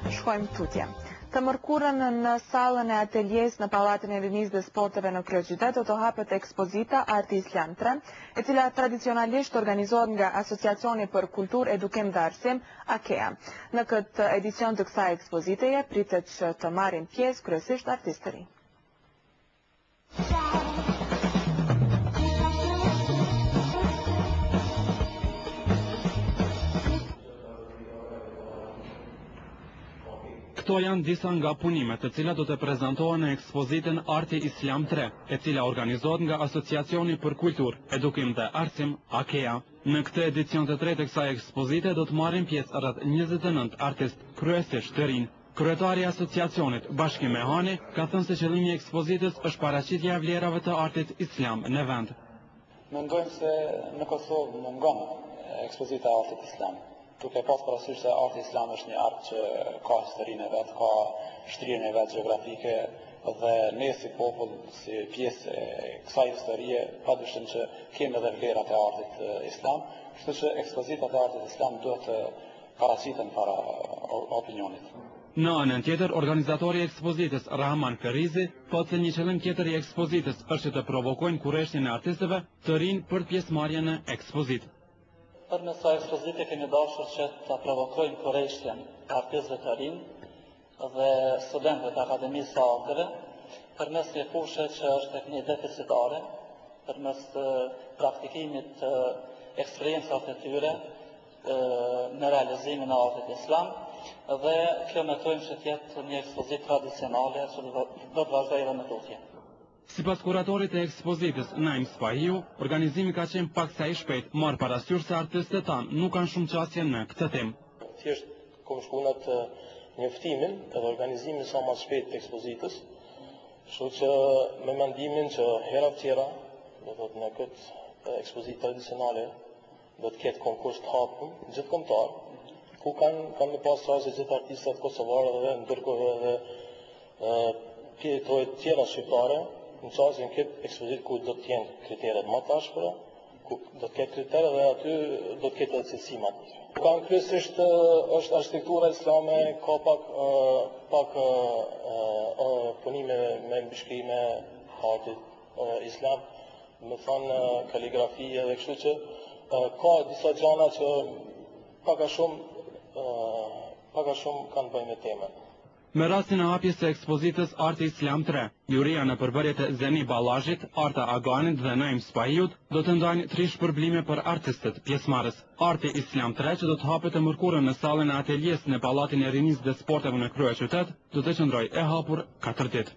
Shkojmë tutje. Të mërkurën në sallën e ateljes në Pallatin e Rinisë dhe Sporteve në Kryeqytet do të hapet ekspozita Arti Islam 3, e cila tradicionalisht organizohet nga Asociacioni për Kulturë, Edukim dhe Arsim, AKEA. Në këtë edicion të kësaj ekspoziteje pritet që të marrin pjesë kryesisht artistë të rinj. Këto janë disa nga punimet të cilat do të prezantohen në ekspozitën Arti Islam 3, e cila organizohet nga Asociacioni për Kulturë, Edukim dhe Arsim, AKEA. Në këtë edicion të tretë të kësaj ekspozite do të marrin pjesë rreth 29 artistë, kryesisht të rinj. Kryetari i asociacionit, Bashkim Mehani, ka thënë se qëllimi i ekspozitës është paraqitja e vlerave të artit islam në vend. Mendojmë se në Kosovë mungon ekspozita e artit islam. Duke pas parasysh se arti islam është një art që ka historinë e vet, ka shtrirjen e vet gjeografike dhe ne si popull, si pjesë e kësaj historie, padyshim që kemi edhe vlerat e artit islam, kështu që ekspozitat e artit islam duhet të paraqiten para opinionit. Në anën tjetër, organizatori i ekspozitës Rahman Ferizi thotë se një qëllim tjetër i ekspozitës është të provokojnë kurreshtin e artistëve të rinj për pjesëmarrjen në ekspozitë. Përmes kësaj ekspozite kemi dashur që ta provokojmë kurreshtin e artistëve të rinj dhe studentëve të Akademisë së Arteve përmes një fushë që është tek një deficitare, përmes praktikimit të eksperiencave të tyre në realizimin e artit islam dhe kjo mendojmë se të jetë një ekspozitë tradicionale që do të vazhdojë edhe më tutje. Sipas kuratorit të ekspozitës Naim Spahiu, organizimi ka qenë paksa i shpejt, marrë parasysh se artistët tanë nuk kanë shumë qasje në këtë temë. Thjesht kom shkunat njoftimin edhe organizimin sa më shpejt të ekspozitës, kështu që me mendimin që hera tjera, do thotë në këtë ekspozitë tradicionale, do të ketë konkurs të hapur gjithkombëtar, ku kanë me pas qasje gjithë artistat kosovarë dhe ndërkohë edhe tjera shqiptare, në qasje në këtë ekspozitë ku do të jenë kriteret më të ashpra, ku do të ketë kriteret dhe aty do të ketë cilësimat. Kanë kryesisht është arkitektura islame, ka pak punime me mbishkrime artit islam, me thënë kaligrafi edhe kështu që ka disa gjana që pak a shumë kanë bëjnë me temën. Me rastin e hapjes së ekspozitës Arti Islam 3, juria në përbërjet e Zeni Ballazhit, Arta Aganit dhe Naim Spahiut do të ndajnë 3 shpërblime për artistët pjesëmarrës. Arti Islam 3, që do të hapet të mërkurën në sallën e ateljes në Pallatin e Rinisë dhe Sporteve në Kryeqytet, do të qëndrojë e hapur 4 ditë.